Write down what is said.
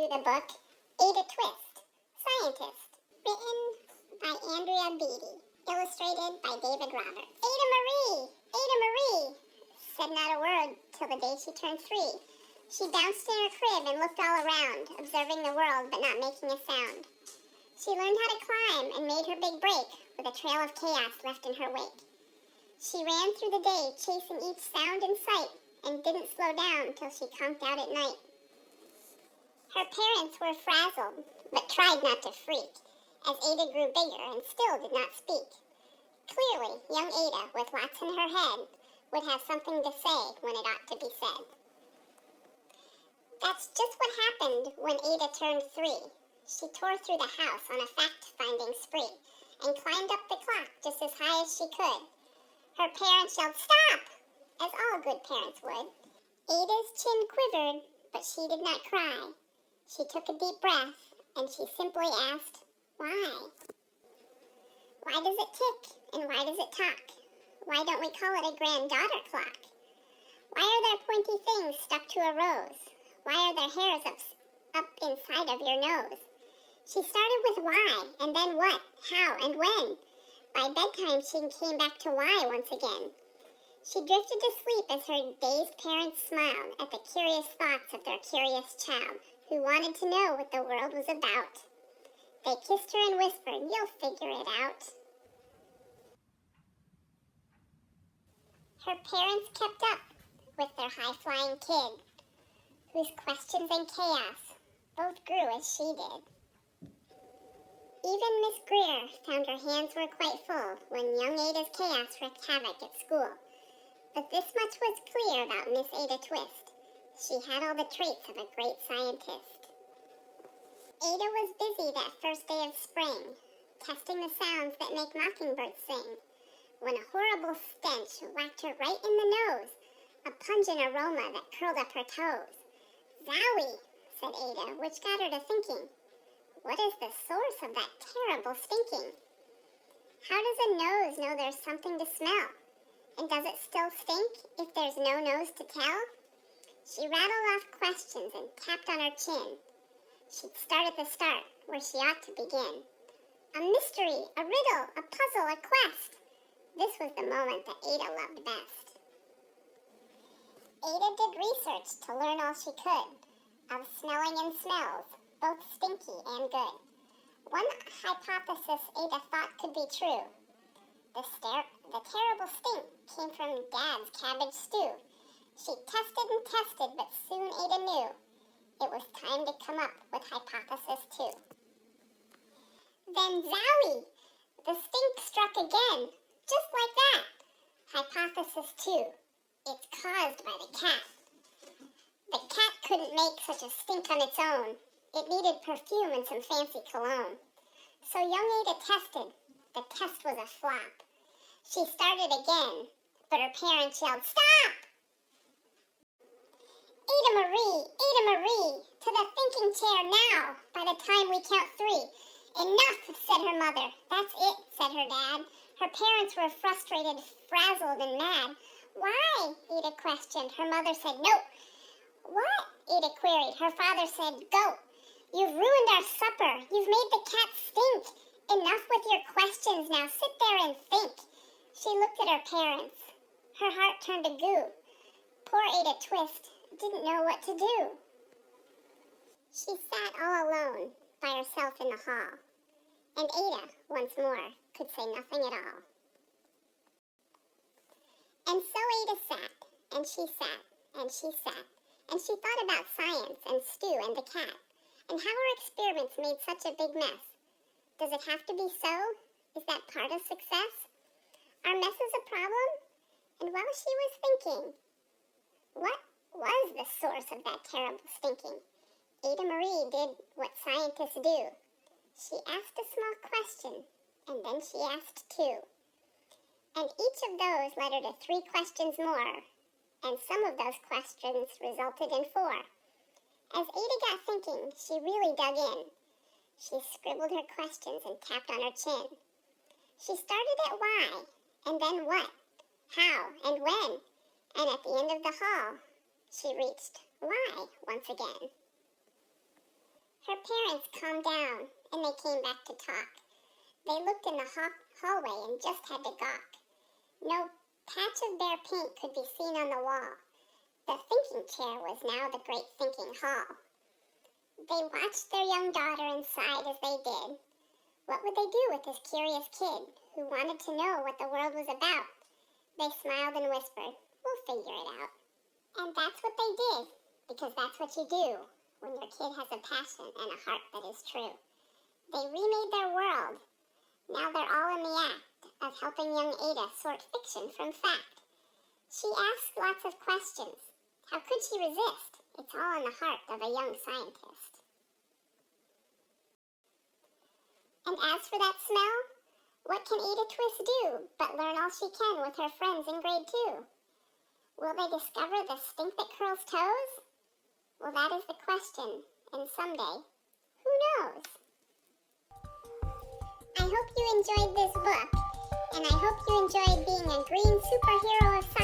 review the book Ada Twist, Scientist, written by Andrea Beaty, illustrated by David Roberts. Ada Marie, said not a word till the day she turned 3. She bounced in her crib and looked all around, observing the world but not making a sound. She learned how to climb and made her big break with a trail of chaos left in her wake. She ran through the day, chasing each sound in sight, and didn't slow down till she conked out at night. Her parents were frazzled, but tried not to freak, as Ada grew bigger and still did not speak. Clearly, young Ada, with lots in her head, would have something to say when it ought to be said. That's just what happened when Ada turned 3. She tore through the house on a fact-finding spree, and climbed up the clock just as high as she could. Her parents yelled, "Stop!" as all good parents would. Ada's chin quivered, but she did not cry. She took a deep breath, and she simply asked, "Why? Why does it tick, and why does it talk? Why don't we call it a granddaughter clock? Why are there pointy things stuck to a rose? Why are there hairs up inside of your nose?" She started with why, and then what, how, and when. By bedtime, she came back to why once again. She drifted to sleep as her dazed parents smiled at the curious thoughts of their curious child, who wanted to know what the world was about. They kissed her and whispered, "You'll figure it out." Her parents kept up with their high-flying kid, whose questions and chaos both grew as she did. Even Miss Greer found her hands were quite full when young Ada's chaos wreaked havoc at school. But this much was clear about Miss Ada Twist. She had all the traits of a great scientist. Ada was busy that first day of spring, testing the sounds that make mockingbirds sing, when a horrible stench whacked her right in the nose, a pungent aroma that curled up her toes. "Zowie," said Ada, which got her to thinking. What is the source of that terrible stinking? How does a nose know there's something to smell? And does it still stink if there's no nose to tell? She rattled off questions and tapped on her chin. She'd start at the start, where she ought to begin. A mystery, a riddle, a puzzle, a quest. This was the moment that Ada loved best. Ada did research to learn all she could of smelling and smells, both stinky and good. One hypothesis Ada thought could be true. The terrible stink came from Dad's cabbage stew. She tested and tested, but soon Ada knew it was time to come up with hypothesis 2. Then zowie! The stink struck again, just like that. Hypothesis 2. It's caused by the cat. The cat couldn't make such a stink on its own. It needed perfume and some fancy cologne. So young Ada tested. The test was a flop. She started again, but her parents yelled, "Stop! Ada Marie, to the thinking chair now, by the time we count 3. "Enough," said her mother. "That's it," said her dad. Her parents were frustrated, frazzled, and mad. "Why?" Ada questioned. Her mother said, "No." "What?" Ada queried. Her father said, "Go. You've ruined our supper. You've made the cat stink. Enough with your questions. Now sit there and think." She looked at her parents. Her heart turned to goo. Poor Ada Twist didn't know what to do. She sat all alone by herself in the hall. And Ada, once more, could say nothing at all. And so Ada sat, and she sat, and she sat, and she thought about science and Stu and the cat, and how her experiments made such a big mess. Does it have to be so? Is that part of success? Are messes a problem? And while she was thinking, what was the source of that terrible stinking? Ada Marie did what scientists do. She asked a small question, and then she asked 2. And each of those led her to 3 questions more, and some of those questions resulted in 4. As Ada got thinking, she really dug in. She scribbled her questions and tapped on her chin. She started at why, and then what, how, and when, and at the end of the hall, she reached why once again. parents calmed down, and they came back to talk. They looked in the hallway and just had to gawk. No patch of bare paint could be seen on the wall. The thinking chair was now the great thinking hall. They watched their young daughter and sighed as they did. What would they do with this curious kid who wanted to know what the world was about? They smiled and whispered, "We'll figure it out." And that's what they did, because that's what you do when your kid has a passion and a heart that is true. They remade their world. Now they're all in the act of helping young Ada sort fiction from fact. She asked lots of questions. How could she resist? It's all in the heart of a young scientist. And as for that smell, what can Ada Twist do but learn all she can with her friends in grade 2? Will they discover the stink that curls toes? Well, that is the question, and someday, who knows? I hope you enjoyed this book, and I hope you enjoyed being a green superhero of science.